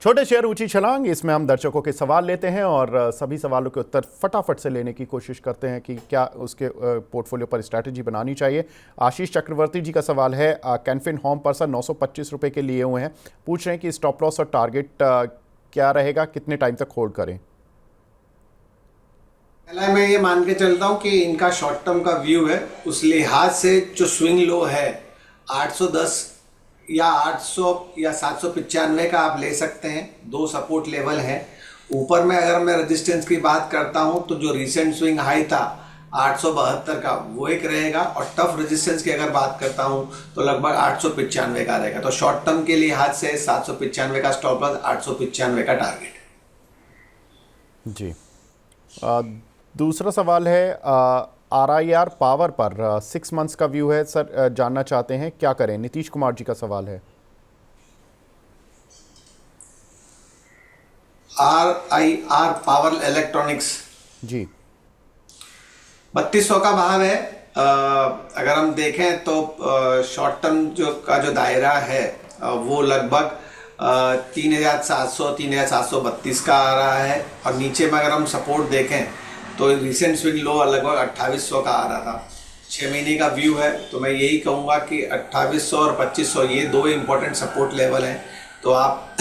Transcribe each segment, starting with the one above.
छोटे शेयर ऊंची छलांग, इसमें हम दर्शकों के सवाल लेते हैं और सभी सवालों के उत्तर फटाफट से लेने की कोशिश करते हैं कि क्या उसके पोर्टफोलियो पर स्ट्रैटेजी बनानी चाहिए। आशीष चक्रवर्ती जी का सवाल है, कैनफिन होम पर सर 925 रुपये के लिए हुए हैं, पूछ रहे हैं कि स्टॉप लॉस और टारगेट क्या रहेगा, कितने टाइम तक होल्ड करें। पहला मैं ये मान के चलता हूँ कि इनका शॉर्ट टर्म का व्यू है, उस लिहाज से जो स्विंग लो है 810 या 800 या 795 का आप ले सकते हैं। दो सपोर्ट लेवल है। ऊपर में अगर मैं रेजिस्टेंस की बात करता हूं तो जो रिसेंट स्विंग हाई था 872 का वो एक रहेगा, और टफ रेजिस्टेंस की अगर बात करता हूं तो लगभग 895 का रहेगा। तो शॉर्ट टर्म के लिहाज से 795 का स्टॉप लॉस, 895 का टारगेट। जी, दूसरा सवाल है, RIR पावर पर 6 मंथ्स का व्यू है सर, जानना चाहते हैं क्या करें। नीतीश कुमार जी का सवाल है। RIR पावर इलेक्ट्रॉनिक्स जी, 3200 का भाव है। अगर हम देखें तो शॉर्ट टर्म जो दायरा है वो लगभग 3700 3732 का आ रहा है, और नीचे में अगर हम सपोर्ट देखें तो रिसेंट स्विंग लो लगभग 2800 का आ रहा था। 6 महीने का व्यू है तो मैं यही कहूँगा कि 2800 और 2500 ये दो इम्पोर्टेंट सपोर्ट लेवल हैं। तो आप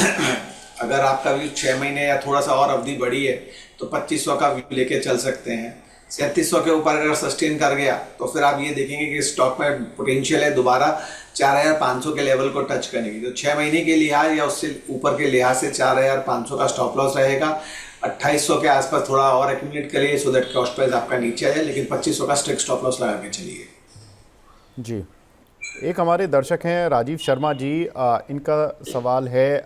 अगर आपका व्यू 6 महीने या थोड़ा सा और अवधि बड़ी है तो 2500 का व्यू लेके चल सकते हैं। 3700 के ऊपर अगर सस्टेन कर गया तो फिर आप ये देखेंगे कि स्टॉक में पोटेंशियल है दोबारा 4500 के लेवल को टच करने की। तो 6 महीने के लिहाज या उससे ऊपर के लिहाज से 4500 का स्टॉप लॉस रहेगा। 2800 के आसपास थोड़ा और एक्यूमुलेट करिए सो दैट कॉस्ट प्राइस आपका नीचे आ जाए, लेकिन 2500 का स्ट्रिक्ट स्टॉप लॉस लगा के चलिए। जी, एक हमारे दर्शक हैं राजीव शर्मा जी, इनका सवाल है,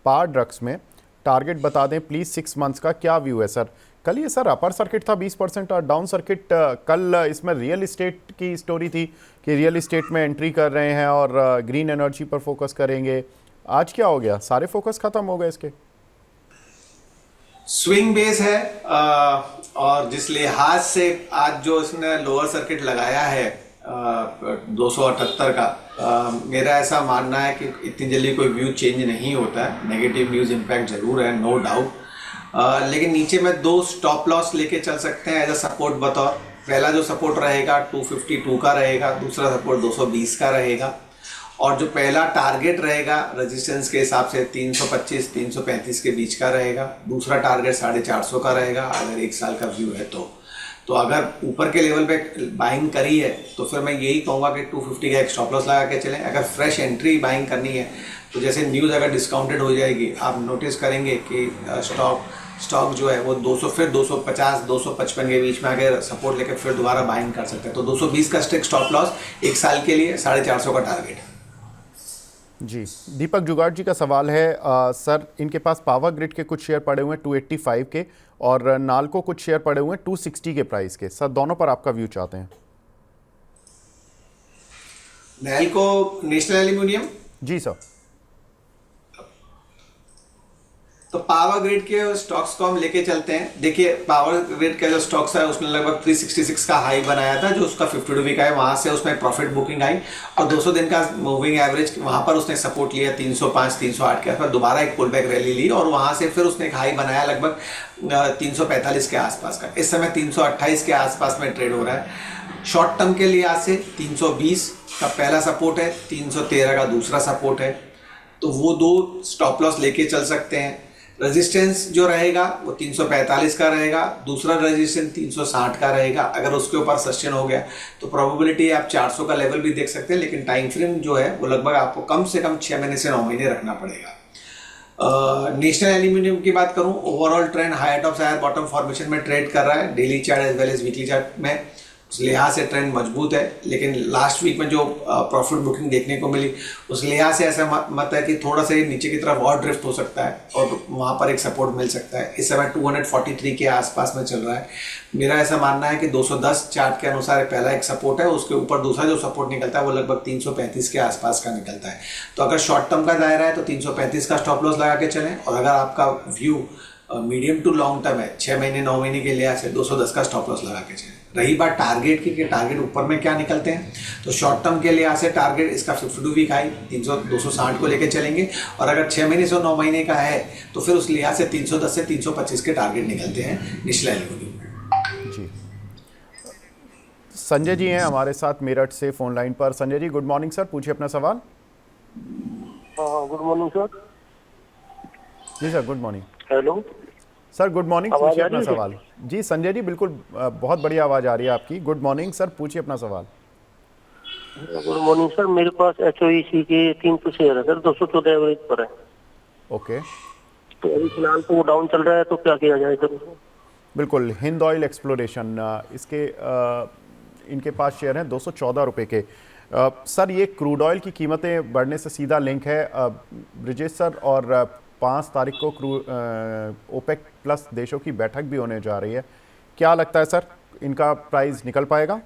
पार ड्रग्स में टारगेट बता दें प्लीज़। 6 मंथ्स का क्या व्यू है सर। कल ये सर अपर सर्किट था 20% और डाउन सर्किट, कल इसमें रियल इस्टेट की स्टोरी थी कि रियल इस्टेट में एंट्री कर रहे हैं और ग्रीन एनर्जी पर फोकस करेंगे। आज क्या हो गया, सारे फोकस खत्म हो गए इसके। स्विंग बेस है और जिस लिहाज से आज जो इसने लोअर सर्किट लगाया है 278 का, मेरा ऐसा मानना है कि इतनी जल्दी कोई व्यू चेंज नहीं होता है। नेगेटिव न्यूज़ इम्पैक्ट जरूर है, नो डाउट, लेकिन नीचे में दो स्टॉप लॉस लेके चल सकते हैं एज अ सपोर्ट बतौर। पहला जो सपोर्ट रहेगा 252 का रहेगा, दूसरा सपोर्ट 220 का रहेगा, और जो पहला टारगेट रहेगा रेजिस्टेंस के हिसाब से 325 335 के बीच का रहेगा। दूसरा टारगेट 450 का रहेगा अगर 1 साल का व्यू है तो अगर ऊपर के लेवल पे बाइंग करी है तो फिर मैं यही कहूँगा कि 250 का एक स्टॉप लॉस लगा के चलें। अगर फ्रेश एंट्री बाइंग करनी है तो जैसे न्यूज़ अगर डिस्काउंटेड हो जाएगी, आप नोटिस करेंगे कि स्टॉक जो है वो 200 फिर 250 255 के बीच में आगे सपोर्ट लेके फिर दोबारा बाइंग कर सकते हैं। तो 220 का स्ट्रिक्ट स्टॉप लॉस 1 साल के लिए, 450 का टारगेट। जी, दीपक जुगाड़ जी का सवाल है, सर इनके पास पावर ग्रिड के कुछ शेयर पड़े हुए हैं 285 के, और नाल्को कुछ शेयर पड़े हुए हैं 260 के प्राइस के। सर दोनों पर आपका व्यू चाहते हैं। Nalco national aluminium. जी सर। तो पावर ग्रिड के स्टॉक्स को हम लेके चलते हैं। देखिए पावर ग्रिड का जो स्टॉक्स है उसने लगभग 366 का हाई बनाया था, जो उसका 52 वीक है, वहां से उसमें प्रॉफिट बुकिंग आई, और 200 दिन का मूविंग एवरेज वहां पर उसने सपोर्ट लिया 305 308 के आसपास, दोबारा एक पुल बैक रैली ली और वहां से फिर उसने एक हाई बनाया लगभग 345 के आसपास का। इस समय 328 के आसपास में ट्रेड हो रहा है। शॉर्ट टर्म के लिहाज से 320 का पहला सपोर्ट है, 313 का दूसरा सपोर्ट है, तो वो दो स्टॉप लॉस लेके चल सकते हैं। रेजिस्टेंस जो रहेगा वो 345 का रहेगा, दूसरा रेजिस्टेंस 360 का रहेगा। अगर उसके ऊपर सस्टेन हो गया तो प्रोबेबिलिटी आप 400 का लेवल भी देख सकते हैं, लेकिन टाइम फ्रेम जो है वो लगभग आपको कम से कम 6 महीने से 9 महीने रखना पड़ेगा। नेशनल एल्यूमिनियम की बात करूं, ओवरऑल ट्रेंड हायर टॉप से हायर बॉटम फॉर्मेशन में ट्रेड कर रहा है, daily chart as well as weekly chart में। उस लिहाज से ट्रेंड मजबूत है, लेकिन लास्ट वीक में जो प्रॉफिट बुकिंग देखने को मिली उस लिहाज से ऐसा मत है कि थोड़ा सा नीचे की तरफ और ड्रिफ्ट हो सकता है और वहाँ पर एक सपोर्ट मिल सकता है। इस समय 243 के आसपास में चल रहा है। मेरा ऐसा मानना है कि 210 चार्ट के अनुसार पहला एक सपोर्ट है, उसके ऊपर दूसरा जो सपोर्ट निकलता है वो लगभग 335 के आसपास का निकलता है। तो अगर शॉर्ट टर्म का दायरा है तो 335 का स्टॉप लॉस लगा के चलें, और अगर आपका view medium to long term है, 6 महीने 9 महीने के लिहाज से 210 का स्टॉप लॉस लगा के चले। रही बात टारगेट की कि टारगेट ऊपर में क्या निकलते हैं, तो शॉर्ट टर्म के लिहाज से टारगेट इसका 52 वीक हाई 260 को लेके चलेंगे, और अगर 6 महीने से 9 महीने का है तो फिर उस लिहाज से 310 से 325 के टारगेट निकलते हैं निचला एल्यूमिनियम में। जी, संजय जी हैं हमारे साथ मेरठ से फ़ोन लाइन पर। Sanjay ji good morning sir, पूछिए अपना सवाल। हाँ, गुड मॉर्निंग सर। जी sir good morning. Hello sir good morning, आवाज पूछिए आ अपना रही है? सवाल। जी संजय जी बिल्कुल बहुत बढ़िया आवाज़ आ रही है आपकी। गुड मॉर्निंग सर, पूछिए अपना सवाल। गुड मॉर्निंग सर, मेरे पास HOEC के 300 शेयर है सर, 214 एवरेज पर है। ओके, तो अभी फिलहाल तो वो डाउन चल रहा है, तो क्या किया जाए सर? बिल्कुल। हिंद ऑयल एक्सप्लोरेशन इसके इनके पास शेयर हैं 214 रुपये के। सर ये क्रूड ऑयल की कीमतें बढ़ने से सीधा लिंक है ब्रिजेश सर, और 5 तारीख को ओपेक प्लस देशों की बैठक भी होने जा रही है। क्या लगता है सर इनका प्राइस निकल पाएगा?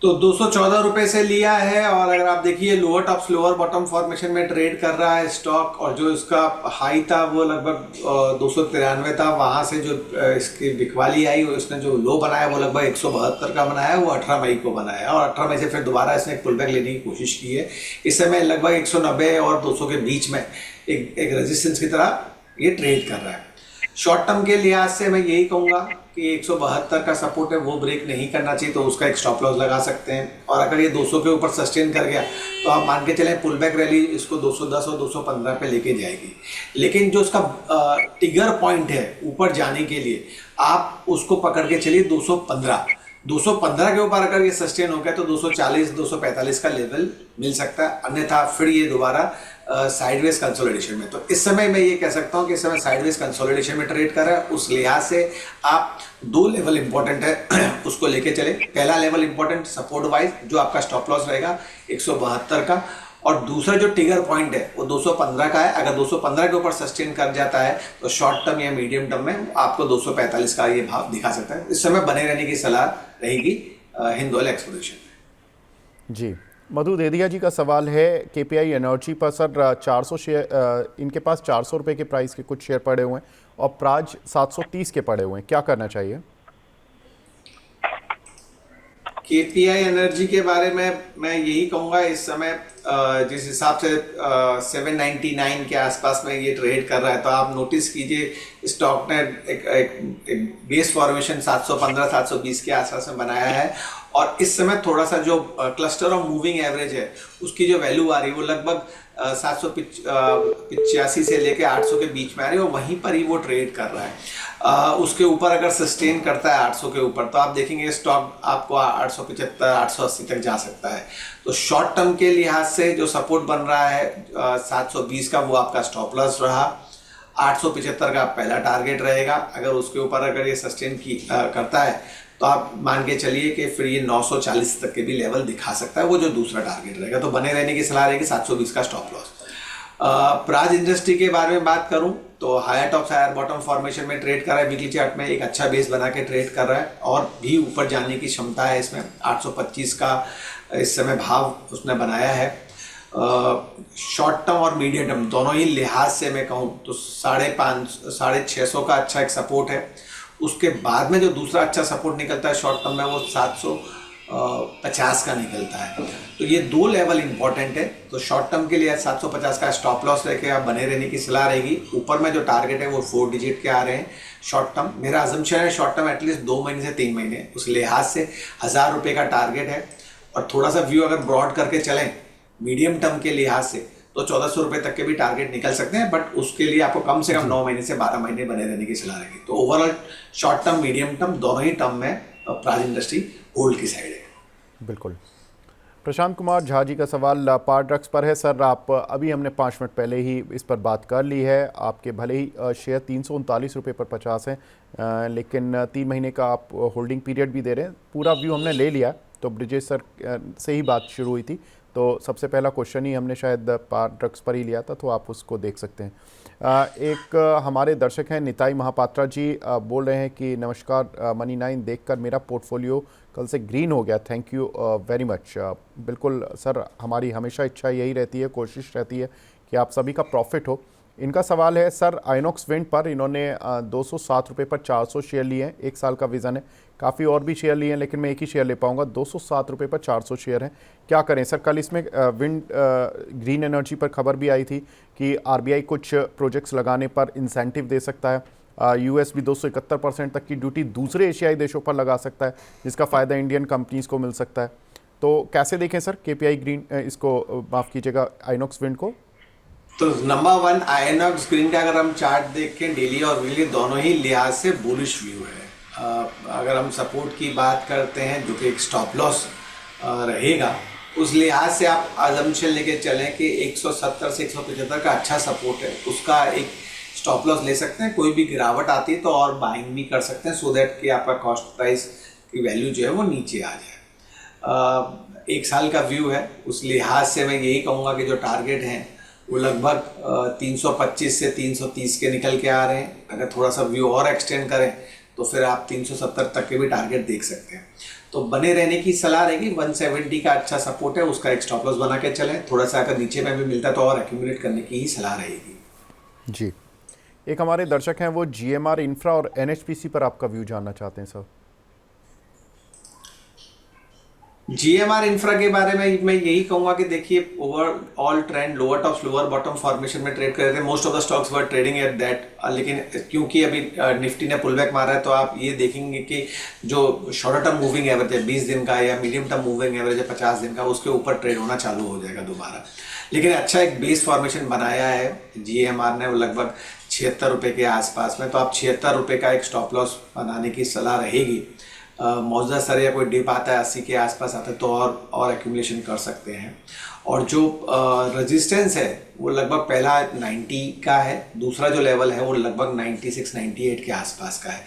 तो 214 रुपए से लिया है, और अगर आप देखिए lower top lower bottom formation में ट्रेड कर रहा है स्टॉक, और जो इसका हाई था वो लगभग 293 था। वहां से जो इसकी बिकवाली आई, उसने जो लो बनाया वो लगभग 172 का बनाया, वो 18 मई को बनाया, और 18 मई से फिर दोबारा इसने एक पुल बैक लेने की कोशिश की है। इस समय लगभग 190 और 200 के बीच में एक रेजिस्टेंस की तरह ये ट्रेड कर रहा है। शॉर्ट टर्म के लिहाज से मैं यही कहूंगा कि 172 का सपोर्ट है, वो ब्रेक नहीं करना चाहिए, तो उसका एक स्टॉप लॉस लगा सकते हैं। और अगर ये 200 के ऊपर सस्टेन कर गया तो आप मान के चलें पुल बैक रैली इसको 210 और 215 पे लेके जाएगी। लेकिन जो उसका टिगर पॉइंट है ऊपर जाने के लिए, आप उसको पकड़ के चलिए 215 के ऊपर अगर ये सस्टेन हो गया तो 240 245 का लेवल मिल सकता है, अन्यथा फिर ये दोबारा साइडवेज कंसोलिडेशन में। तो इस समय मैं ये कह सकता हूँ कि इस समय साइडवेज कंसोलिडेशन में ट्रेड कर रहा है। उस लिहाज से आप 2 लेवल इंपॉर्टेंट है उसको लेके चले। पहला लेवल इंपॉर्टेंट सपोर्ट वाइज जो आपका स्टॉप लॉस रहेगा 172 का, और दूसरा जो टिगर पॉइंट है वो 215 का है। अगर 215 के ऊपर सस्टेन कर जाता है तो शॉर्ट टर्म या मीडियम टर्म में आपको 245 का ये भाव दिखा सकता है। इस समय बने रहने की सलाह रहेगी हिंद ऑयल एक्सप्लोरेशन में। जी, मधु देदिया जी का सवाल है केपीआई एनर्जी पर। सर 400 शेयर इनके पास 400 रुपये के प्राइस के कुछ शेयर पड़े हुए हैं, और प्राज 730 के पड़े हुए हैं, क्या करना चाहिए? केपीआई एनर्जी के बारे में मैं यही कहूँगा, इस समय जिस हिसाब से 799 के आसपास में ये ट्रेड कर रहा है, तो आप नोटिस कीजिए स्टॉक ने एक बेस फॉर्मेशन 715 720 के आसपास में बनाया है, और इस समय थोड़ा सा जो क्लस्टर ऑफ मूविंग एवरेज है उसकी जो वैल्यू आ रही है वो लगभग 785 से लेके 800 के बीच में आ रही है, और वहीं पर ही वो ट्रेड कर रहा है। उसके ऊपर अगर सस्टेन करता है 800 के ऊपर, तो आप देखेंगे स्टॉक आपको 875 880 तक जा सकता है। तो शॉर्ट टर्म के लिहाज से जो सपोर्ट बन रहा है 720 का, वो आपका स्टॉप लॉस रहा। 875 का पहला टारगेट रहेगा। अगर उसके ऊपर अगर ये सस्टेन करता है तो आप मान के चलिए कि फिर ये 940 तक के भी लेवल दिखा सकता है, वो जो दूसरा टारगेट रहेगा। तो बने रहने की सलाह रहेगी 720 का स्टॉप लॉस। प्राज इंडस्ट्री के बारे में बात करूं तो higher top higher bottom formation में ट्रेड कर रहा है। वीकली चार्ट में एक अच्छा बेस बना के ट्रेड कर रहा है, और भी ऊपर जाने की क्षमता है इसमें। 825 का इस समय भाव उसने बनाया है। शॉर्ट टर्म और मीडियम टर्म दोनों ही लिहाज से मैं कहूँ तो 550 650 का अच्छा एक सपोर्ट है। उसके बाद में जो दूसरा अच्छा सपोर्ट निकलता है शॉर्ट टर्म में, वो 750 का निकलता है। तो ये 2 लेवल इंपॉर्टेंट है। तो शॉर्ट टर्म के लिए 750 का स्टॉप लॉस लेके आप बने रहने की सलाह रहेगी। ऊपर में जो टारगेट है वो 4 डिजिट के आ रहे हैं शॉर्ट टर्म। मेरा अजम्पशन है शॉर्ट टर्म एटलीस्ट 2 महीने से 3 महीने, उस लिहाज से 1000 रुपये का टारगेट है। और थोड़ा सा व्यू अगर ब्रॉड करके चलें मीडियम टर्म के लिहाज से, तो 1400 रुपये तक के भी टारगेट निकल सकते हैं, बट उसके लिए आपको कम से कम 9 महीने से 12 महीने बने रहने की सलाह रहेगी। तो overall short term medium term दोनों ही टर्म में प्राज इंडस्ट्री होल्ड की साइड है। बिल्कुल। प्रशांत कुमार झा जी का सवाल पावर ड्रग्स पर है। सर आप अभी हमने 5 मिनट पहले ही इस पर बात कर ली है। आपके भले ही शेयर 339 रुपये पर 50 हैं, लेकिन 3 महीने का आप होल्डिंग पीरियड भी दे रहे हैं। पूरा व्यू हमने ले लिया। तो ब्रिजेश सर से ही बात शुरू हुई थी, तो सबसे पहला क्वेश्चन ही हमने शायद पावर ड्रग्स पर ही लिया था, तो आप उसको देख सकते हैं। एक हमारे दर्शक हैं निताई महापात्रा जी, बोल रहे हैं कि नमस्कार, मनी 9 देखकर मेरा पोर्टफोलियो कल से ग्रीन हो गया, थैंक यू वेरी मच। बिल्कुल सर, हमारी हमेशा इच्छा यही रहती है, कोशिश रहती है कि आप सभी का प्रॉफिट हो। इनका सवाल है सर, आइनॉक्स विंड पर इन्होंने 207 रुपये पर 400 शेयर लिए हैं, 1 साल का विज़न है। काफ़ी और भी शेयर लिए हैं लेकिन मैं एक ही शेयर ले पाऊंगा। 207 रुपये पर 400 शेयर हैं, क्या करें सर? कल इसमें विंड ग्रीन एनर्जी पर खबर भी आई थी कि आरबीआई कुछ प्रोजेक्ट्स लगाने पर इंसेंटिव दे सकता है। यूएस भी 271% तक की ड्यूटी दूसरे एशियाई देशों पर लगा सकता है, जिसका फ़ायदा इंडियन कंपनीज़ को मिल सकता है। तो कैसे देखें सर केपीआई ग्रीन, इसको माफ़ कीजिएगा, आइनॉक्स विंड को? तो नंबर 1, आइनॉक्स ग्रीन का अगर हम चार्ट देखें डेली और वीकली दोनों ही लिहाज से बुलिश व्यू है। अगर हम सपोर्ट की बात करते हैं जो कि एक स्टॉप लॉस रहेगा, उस लिहाज से आप अजम्पशन लेके चलें कि 170 से 175 का अच्छा सपोर्ट है, उसका एक स्टॉप लॉस ले सकते हैं। कोई भी गिरावट आती है तो और बाइंग भी कर सकते हैं सो दैट कि आपका कॉस्ट प्राइस की वैल्यू जो है वो नीचे आ जाए। 1 साल का व्यू है, उस लिहाज से मैं यही कहूँगा कि जो टारगेट हैं वो लगभग 325 से 330 के निकल के आ रहे हैं। अगर थोड़ा सा व्यू और एक्सटेंड करें तो फिर आप 370 तक के भी टारगेट देख सकते हैं। तो बने रहने की सलाह रहेगी। 170 का अच्छा सपोर्ट है, उसका एक स्टॉप लॉस बना के चलें। थोड़ा सा अगर नीचे में भी मिलता है तो और एक्यूमुलेट करने की ही सलाह रहेगी। जी, एक हमारे दर्शक हैं वो जीएमआर इंफ्रा और एनएचपीसी पर आपका व्यू जानना चाहते हैं सर। जीएमआर इंफ्रा के बारे में मैं यही कहूंगा कि देखिए overall trend lower top lower bottom formation में ट्रेड कर रहे थे। Most of the stocks were trading at that, लेकिन क्योंकि अभी निफ्टी ने पुल बैक मारा है तो आप ये देखेंगे कि जो शॉर्ट टर्म मूविंग एवरेज है 20 दिन का या मीडियम टर्म मूविंग एवरेज है 50 दिन का, उसके ऊपर ट्रेड होना चालू हो जाएगा दोबारा। लेकिन अच्छा एक बेस फॉर्मेशन बनाया है जीएमआर ने, वो लगभग 76 रुपये के आसपास में। तो आप 76 रुपये का एक स्टॉप लॉस बनाने की सलाह रहेगी। मौजूदा स्तर या कोई डिप आता है 80 के आसपास आता है तो और एक्यूमुलेशन कर सकते हैं। और जो रेजिस्टेंस है वो लगभग पहला 90 का है, दूसरा जो लेवल है वो लगभग 96-98 के आसपास का है।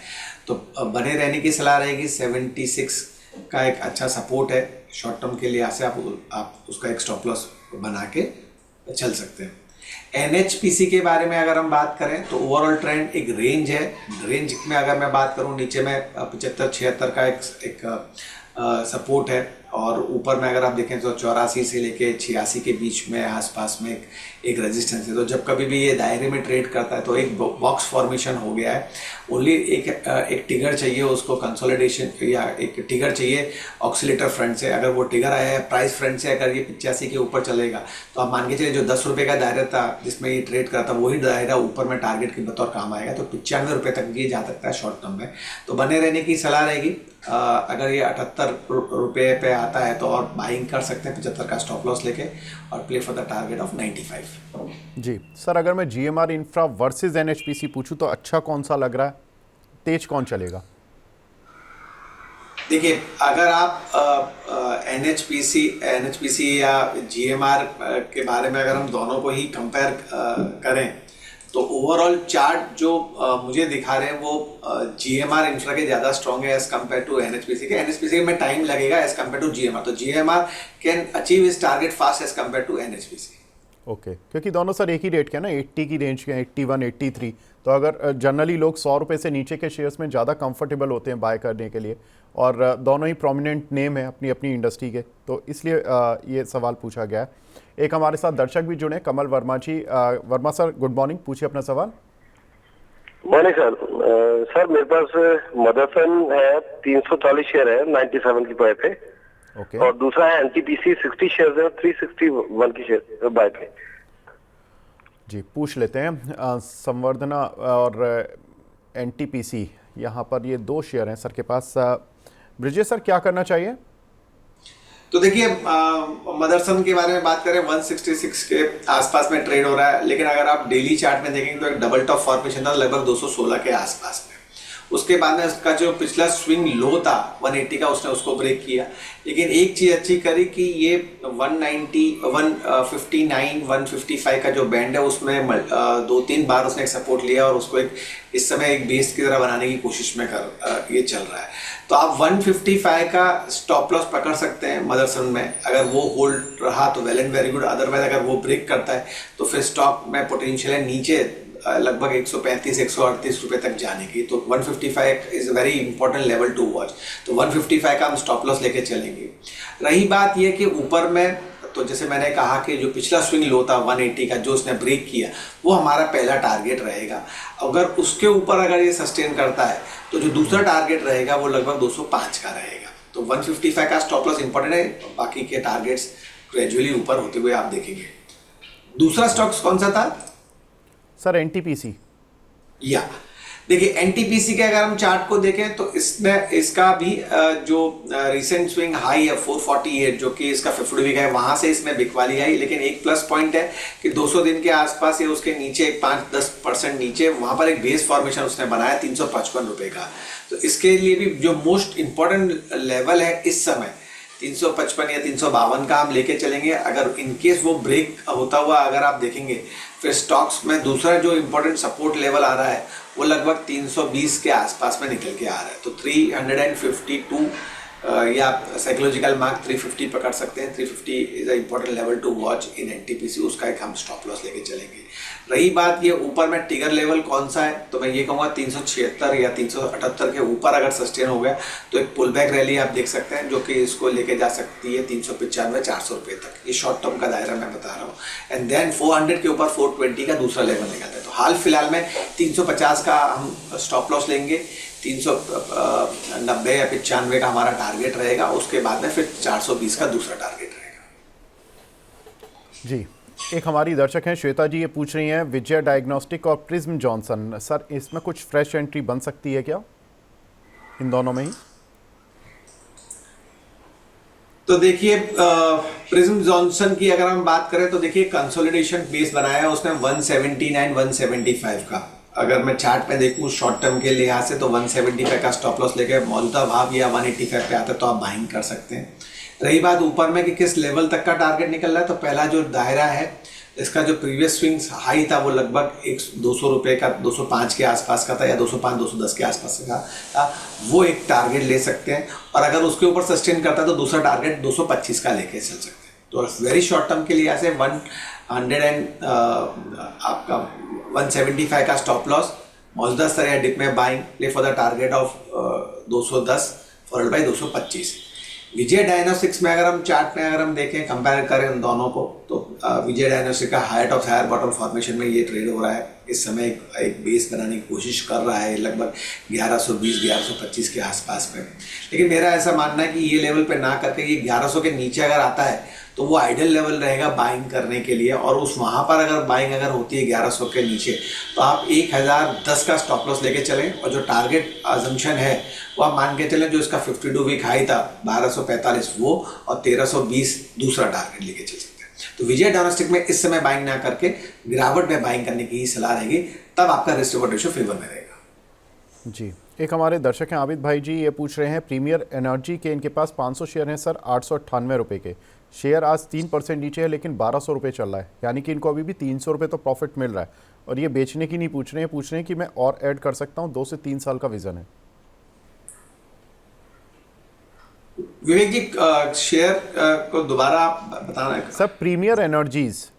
तो बने रहने की सलाह रहेगी। 76 का एक अच्छा सपोर्ट है, शॉर्ट टर्म के लिहाज से आप उसका एक स्टॉप लॉस बना के चल सकते हैं। एनएचपीसी के बारे में अगर हम बात करें तो ओवरऑल ट्रेंड एक रेंज है। रेंज में अगर मैं बात करूं, नीचे में 75-76 का एक सपोर्ट है और ऊपर में अगर आप देखें तो 84 से लेके 86 के बीच में आसपास में एक रेजिस्टेंस है। तो जब कभी भी ये दायरे में ट्रेड करता है तो एक बॉक्स फॉर्मेशन हो गया है। ओनली एक टिगर चाहिए उसको कंसोलिडेशन, या एक टिगर चाहिए ऑक्सीलेटर फ्रंट से। अगर वो टिगर आया है प्राइस फ्रंट से, अगर ये 85 के ऊपर चलेगा तो आप मान के चलिए जो 10 रुपये का दायरा था जिसमें ये ट्रेड करता वही दायरा ऊपर में टारगेट के बतौर काम आएगा। तो 95 रुपये तक ये जा सकता है शॉर्ट टर्म में। तो बने रहने की सलाह रहेगी। अगर ये 78 रुपये पे आता है तो और बाइंग कर सकते हैं 75 का स्टॉप लॉस लेके और play for the target of 95। जी सर, अगर मैं जीएमआर इंफ्रा वर्सेस एनएचपीसी पूछूं तो अच्छा कौन सा लग रहा है, तेज कौन चलेगा? देखिए, अगर आप एनएचपीसी या जीएमआर के बारे में अगर हम दोनों को ही कंपेयर करें तो ओवरऑल चार्ट जो मुझे दिखा रहे हैं वो जीएमआर इंफ्रा के ज़्यादा स्ट्रॉन्ग है एज कम्पेयर टू एनएचपीसी के। एनएचपीसी में टाइम लगेगा एज कम्पेयर टू जीएमआर। तो GMR can achieve this target fast as compared to NHPC. Okay, क्योंकि दोनों सर एक ही रेट के हैं ना, 80 की रेंज के हैं, 81, 83। तो अगर जनरली लोग 100 रुपये से नीचे के शेयर्स में ज़्यादा कंफर्टेबल होते हैं बाय करने के लिए, और दोनों ही प्रोमिनेंट नेम है अपनी अपनी इंडस्ट्री के, तो इसलिए ये सवाल पूछा गया है। एक हमारे साथ दर्शक भी जुड़े, कमल वर्मा जी। वर्मा सर, गुड मॉर्निंग, पूछिए अपना सवाल। Morning sir. सर मेरे पास मदरसन है, 340 शेयर है 97 की बाय पे। ओके। और दूसरा है एनटीपीसी 60 शेयर है 361 की शेयर बाय पे। जी, पूछ लेते हैं। संवर्धना और एनटीपीसी, यहाँ पर ये 2 शेयर हैं सर के पास। ब्रिजेश सर, क्या करना चाहिए? तो देखिए, मदरसन के बारे में बात करें 166 के आसपास में ट्रेड हो रहा है, लेकिन अगर आप डेली चार्ट में देखेंगे तो एक डबल टॉप फॉर्मेशन था लगभग 216 के आसपास में। उसके बाद में उसका जो पिछला स्विंग लो था 180 का, उसने उसको ब्रेक किया। लेकिन एक चीज़ अच्छी करी कि ये 190, 159, 155 का जो बैंड है उसमें 2-3 बार उसने एक सपोर्ट लिया और उसको एक इस समय एक बेस की तरह बनाने की कोशिश में ये चल रहा है। तो आप 155 का स्टॉप लॉस पकड़ सकते हैं मदरसन में। अगर वो होल्ड रहा तो well and very good, otherwise अगर वो ब्रेक करता है तो फिर स्टॉक में पोटेंशियल है नीचे लगभग 135-138 रुपये तक जाने की। तो 155 is a very important level to watch. तो 155 का हम स्टॉप लॉस लेके चलेंगे। रही बात यह कि ऊपर में तो जैसे मैंने कहा कि जो पिछला स्विंग लो था 180 का जो उसने ब्रेक किया, वो हमारा पहला टारगेट रहेगा। अगर उसके ऊपर अगर ये सस्टेन करता है तो जो दूसरा टारगेट रहेगा वो लगभग 205 का रहेगा। तो 155 का स्टॉप लॉस इंपॉर्टेंट है, बाकी के टारगेट्स ग्रेजुअली ऊपर होते हुए आप देखेंगे। दूसरा स्टॉक्स कौन सा था सर? एनटीपीसी। या देखिए एनटीपीसी के अगर हम चार्ट को देखें तो इसमें इसका भी जो रिसेंट स्विंग हाई है 448 जो कि इसका 50 वीक है, वहां से इसमें बिकवाली आई। लेकिन एक प्लस पॉइंट है कि 200 दिन के आसपास ये उसके नीचे 5-10% नीचे वहां पर एक बेस फॉर्मेशन उसने बनाया 355 रुपए का। तो इसके लिए भी जो मोस्ट इंपॉर्टेंट लेवल है इस समय 355 या 352 का हम लेके चलेंगे। अगर इनकेस वो ब्रेक होता हुआ अगर आप देखेंगे, फिर स्टॉक्स में दूसरा जो इंपॉर्टेंट सपोर्ट लेवल आ रहा है वो लगभग 320 के आसपास में निकल के आ रहा है। तो 352 या साइकोलॉजिकल मार्क 350 पकड़ सकते हैं। 350 is a important level to watch in NTPC, उसका एक हम स्टॉप लॉस लेके चलेंगे। रही बात ये ऊपर में ट्रिगर लेवल कौन सा है, तो मैं ये कहूँगा 376 या 378 के ऊपर अगर सस्टेन हो गया तो एक पुल बैक रैली आप देख सकते हैं जो कि इसको लेके जा सकती है 395-400 रुपये तक। ये शॉर्ट टर्म का दायरा मैं बता रहा हूँ। एंड देन 400 के ऊपर 420 का दूसरा लेवल निकलता है। तो हाल फिलहाल में 350 का हम स्टॉप लॉस लेंगे, 390 या 95 का हमारा टारगेट रहेगा। उसके बाद में फिर 420 का दूसरा टारगेट रहेगा। जी, एक हमारी दर्शक हैं श्वेता जी, ये पूछ रही हैं विजय डायग्नोस्टिक और प्रिज्म जॉनसन, सर इसमें कुछ फ्रेश एंट्री बन सकती है क्या इन दोनों में ही? तो देखिए प्रिज्म जॉनसन की अगर हम बात करें तो देखिए कंसोलिडेशन बेस बनाया है उसने 179 175 का। अगर मैं चार्ट पे देखूं शॉर्ट टर्म के लिहाज से तो 175 का स्टॉप लॉस लेके मौजूदा भाव या 185 पे आता है तो आप बाइंग कर सकते हैं। रही बात ऊपर में कि किस लेवल तक का टारगेट निकल रहा है, तो पहला जो दायरा है इसका जो प्रीवियस स्विंग्स हाई था वो लगभग 200 रुपये का 205 के आसपास का था या 205-210 के आसपास का था, वो एक टारगेट ले सकते हैं। और अगर उसके ऊपर सस्टेन करता है तो दूसरा टारगेट 225 का लेके चल सकते हैं। तो वेरी शॉर्ट टर्म के लिए ऐसे 175 का स्टॉप लॉस, मौजूदा स्तर या डिप में buying, play for the target of 210 followed by 225। Vijay diagnostics में अगर हम चार्ट में अगर हम देखें कंपेयर करें उन दोनों को तो विजय डायग्नोस्टिक्स का higher top higher bottom formation में ये ट्रेड हो रहा है। इस समय एक बेस बनाने की कोशिश कर रहा है लगभग 1120-1125 के आसपास में। लेकिन मेरा ऐसा मानना है कि ये लेवल पे ना करके ये 1100 के नीचे अगर आता है तो वो आइडल लेवल रहेगा बाइंग करने के लिए। और उस वहाँ पर अगर बाइंग अगर होती है 1100 के नीचे तो आप 1010 का स्टॉप लॉस लेके चलें। और जो टारगेट अजम्पशन है वो आप मान के चलें जो इसका 52 वीक हाई था 1245 वो, और 1320 दूसरा टारगेट लेके चल सकते हैं। तो विजय डायग्नोस्टिक में इस समय बाइंग ना करके गिरावट में बाइंग करने की ही सलाह रहेगी, तब आपका रिस्क रिवॉर्ड रेशियो फेवर में रहेगा। जी, एक हमारे दर्शक हैं आबिद भाई जी, ये पूछ रहे हैं प्रीमियर एनर्जी के इनके पास 500 शेयर हैं सर, 898 रुपये के। शेयर आज 3% नीचे है लेकिन 1200 रुपये चल रहा है, यानी कि इनको अभी भी 300 रुपये तो प्रॉफिट मिल रहा है। और ये बेचने की नहीं पूछ रहे हैं, पूछ रहे हैं कि मैं और ऐड कर सकता हूँ, 2 से 3 साल का विजन है। विवेक जी शेयर को दोबारा बताना है sir premier energies,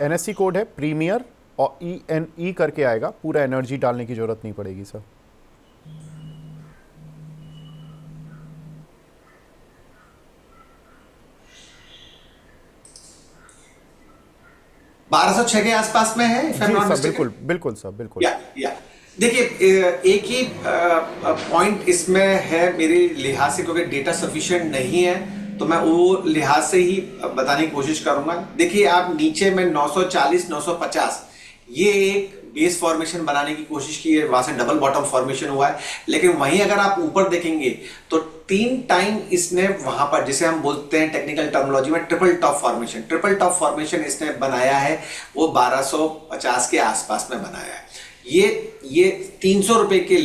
NSE code है प्रीमियर और ENE करके आएगा, पूरा एनर्जी डालने की जरूरत नहीं पड़ेगी सर। बारह के आसपास में है। जी सर, बिल्कुल बिल्कुल सर, बिल्कुल। या देखिए एक ही पॉइंट इसमें है मेरे लिहाज से, क्योंकि डेटा सफिशिएंट नहीं है तो मैं वो लिहाज से ही बताने की कोशिश करूंगा। देखिए आप नीचे में 940 950 ये एक बेस फॉर्मेशन बनाने की कोशिश की है, वहां से डबल बॉटम फॉर्मेशन हुआ है। लेकिन वहीं अगर आप ऊपर देखेंगे तो 3 टाइम इसने वहां पर, जिसे हम बोलते हैं टेक्निकल टर्मिनोलॉजी में ट्रिपल टॉप फॉर्मेशन इसने बनाया है, वो 1250 के आसपास में बनाया है। ये 300 रुपए के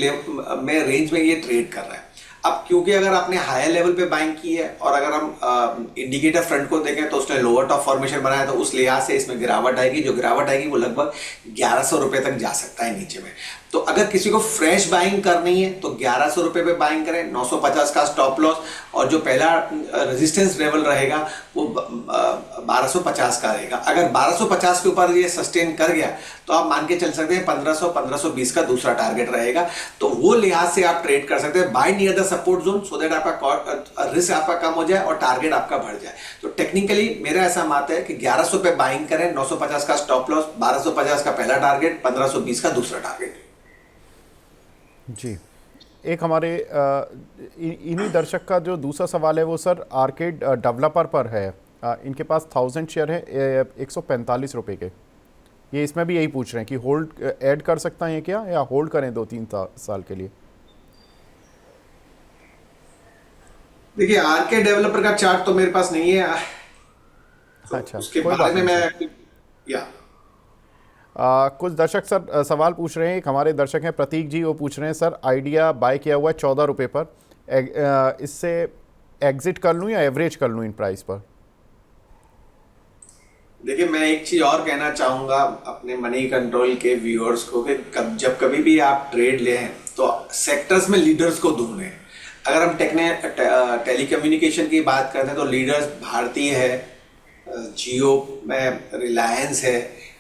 में रेंज में ये ट्रेड कर रहा है। अब क्योंकि अगर आपने हायर लेवल पे बाइंग की है और अगर हम इंडिकेटर फ्रंट को देखें तो उसने लोअर टॉप फॉर्मेशन बनाया, तो उस लिहाज से इसमें गिरावट आएगी। जो गिरावट आएगी वो लगभग 1100 रुपए तक जा सकता है नीचे में। तो अगर किसी को फ्रेश बाइंग करनी है तो 1100 रुपये पे बाइंग करें, 950 का स्टॉप लॉस, और जो पहला रेजिस्टेंस लेवल रहेगा वो 1250 का रहेगा। अगर 1250 के ऊपर ये सस्टेन कर गया तो आप मान के चल सकते हैं 1500-1520 का दूसरा टारगेट रहेगा। तो वो लिहाज से आप ट्रेड कर सकते हैं, buy near the support zone, so that आपका रिस्क आपका कम हो जाए और टारगेट आपका बढ़ जाए। तो टेक्निकली मेरा ऐसा मानना है कि 1100 पे बाइंग करें, 950 का स्टॉप लॉस, 1250 का पहला टारगेट, 1520 का दूसरा टारगेट। जी, एक हमारे इन्हीं दर्शक का जो दूसरा सवाल है वो सर आर्केड डेवलपर पर है। इनके पास 1000 शेयर है 145 रुपये के। ये इसमें भी यही पूछ रहे हैं कि होल्ड ऐड कर सकता है क्या, या होल्ड करें 2-3 साल के लिए। देखिए आरके डेवलपर का चार्ट तो मेरे पास नहीं है, तो अच्छा, उसके कोई बारे बात में नहीं मैं कुछ दर्शक सर सवाल पूछ रहे हैं। एक हमारे दर्शक हैं प्रतीक जी, वो पूछ रहे हैं सर आइडिया बाय किया हुआ है 14 रुपये पर, इससे एग्जिट कर लूँ या एवरेज कर लूँ इन प्राइस पर। देखिए मैं एक चीज और कहना चाहूंगा अपने मनी कंट्रोल के व्यूअर्स को कि जब कभी भी आप ट्रेड लें तो सेक्टर्स में लीडर्स को ढूंढें। अगर हम टेलीकम्युनिकेशन की बात करते हैं तो लीडर्स भारती है, जियो में रिलायंस है,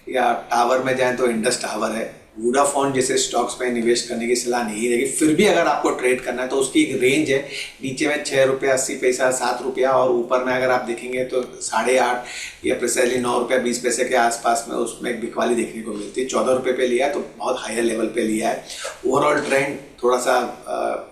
या टावर में जाएं तो इंडस टावर है। वोडाफोन जैसे स्टॉक्स में निवेश करने की सलाह नहीं रहेगी। फिर भी अगर आपको ट्रेड करना है तो उसकी एक रेंज है, नीचे में 6 रुपया 80 पैसा 7 रुपया, और ऊपर में अगर आप देखेंगे तो 8.5 या प्रिसाइजली 9 रुपया 20 पैसे के आसपास में उसमें एक बिकवाली देखने को मिलती है। 14 रुपये पे लिया है तो बहुत हायर लेवल पे लिया है। ओवरऑल ट्रेंड थोड़ा सा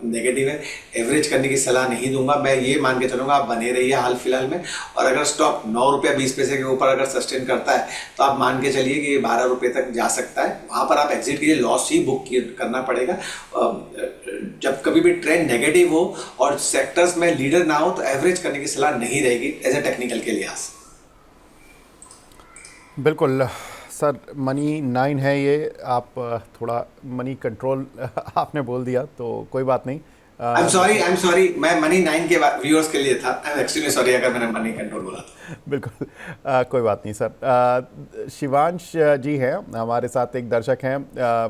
नेगेटिव है, एवरेज करने की सलाह नहीं दूंगा। मैं ये मान के चलूंगा आप बने रहिए हाल फिलहाल में, और अगर स्टॉक 9 रुपया 20 पैसे के ऊपर अगर सस्टेन करता है तो आप मान के चलिए कि ये 12 रुपये तक जा सकता है। वहाँ पर आप एग्जिट के लिए लॉस ही बुक करना पड़ेगा। जब कभी भी ट्रेंड नेगेटिव हो और सेक्टर्स में लीडर ना हो तो एवरेज करने की सलाह नहीं रहेगी एज ए टेक्निकल के लिहाज। बिल्कुल सर, मनी 9 है ये, आप थोड़ा मनी कंट्रोल आपने बोल दिया तो कोई बात नहीं। आई एम सॉरी, मैं मनी 9 के व्यूअर्स के लिए था। आई एम एक्सट्रीमली सॉरी अगर मैंने मनी कंट्रोल बोला था। बिल्कुल कोई बात नहीं सर। शिवांश जी हैं हमारे साथ, एक दर्शक हैं,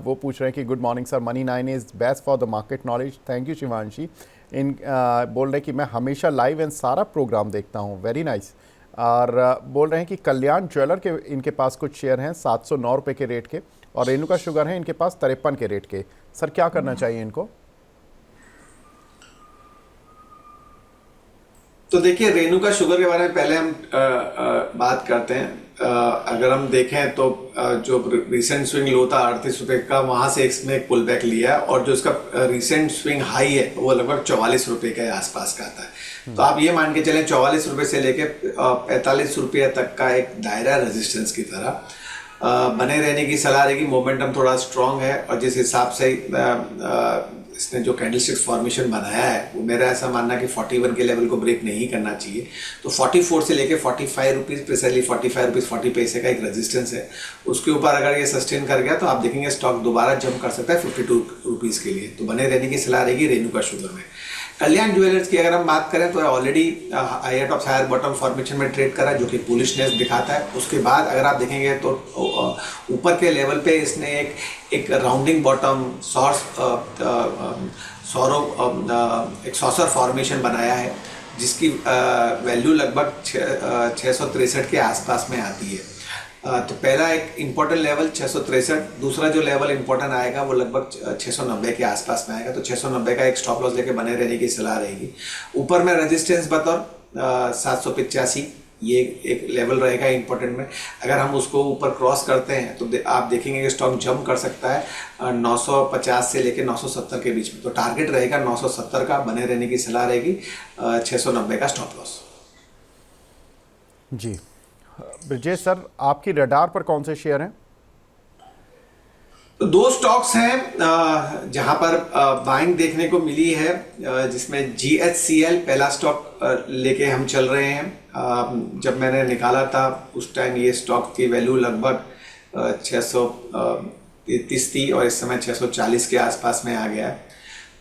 वो पूछ रहे हैं कि good morning sir, money 9 is best for the market knowledge. Thank you Shivansh ji. बोल रहे हैं कि मैं हमेशा लाइव एंड सारा प्रोग्राम देखता हूँ, वेरी नाइस। और बोल रहे हैं कि कल्याण ज्वेलर के इनके पास कुछ शेयर हैं 709 रुपये के रेट के, और रेणुका शुगर है इनके पास 53 के रेट के। सर क्या करना चाहिए इनको? तो देखिए रेणुका शुगर के बारे में पहले हम बात करते हैं। अगर हम देखें तो जो रिसेंट स्विंग लो था 38 रुपये का, वहां से इसमें एक पुल बैक लिया है, और जो इसका रिसेंट स्विंग हाई है वो लगभग 44 रुपये के आसपास का आता है। तो आप ये मान के चलें 44 रुपये से लेके 45 रुपये तक का एक दायरा रेजिस्टेंस की तरह बने रहने की सलाह रहेगी। मोमेंटम थोड़ा स्ट्रांग है, और जिस हिसाब से इसने जो कैंडलस्टिक फॉर्मेशन बनाया है वो मेरा ऐसा मानना कि 41 के लेवल को ब्रेक नहीं करना चाहिए। तो 44 से लेके 45 रुपीज़, प्रिसाइजली 45 रुपीज़ 40 पैसे का एक रेजिस्टेंस है। उसके ऊपर अगर ये सस्टेन कर गया तो आप देखेंगे स्टॉक दोबारा जंप कर सकता है 52 रुपीज़ के लिए। तो बने रहने की सलाह रहेगी रेणुका शुगर में। कल्याण ज्वेलर्स की अगर हम बात करें तो already higher top higher bottom formation में ट्रेड करा, जो कि बुलिशनेस दिखाता है। उसके बाद अगर आप देखेंगे तो ऊपर के लेवल पे इसने एक राउंडिंग बॉटम एक सॉसर फॉर्मेशन बनाया है, जिसकी वैल्यू लगभग 663 के आसपास में आती है। तो पहला एक इम्पोर्टेंट लेवल 663, दूसरा जो लेवल इम्पोर्टेंट आएगा वो लगभग 690 के आसपास में आएगा। तो 690 का एक स्टॉप लॉस लेके बने रहने की सलाह रहेगी। ऊपर में रेजिस्टेंस बतौर 785, ये एक लेवल रहेगा इम्पोर्टेंट में। अगर हम उसको ऊपर क्रॉस करते हैं तो आप देखेंगे कि स्टॉक जंप कर सकता है 950 से लेके 970 के बीच में। तो टारगेट रहेगा 970 का, बने रहने की सलाह रहेगी, 690 का स्टॉप लॉस। जी ब्रजेश सर, आपकी रडार पर कौन से शेयर हैं? तो दो स्टॉक्स हैं जहां पर बाइंग देखने को मिली है, जिसमें GHCL पहला स्टॉक लेके हम चल रहे हैं। जब मैंने निकाला था उस टाइम ये स्टॉक की वैल्यू लगभग 633 थी, और इस समय 640 के आसपास में आ गया है।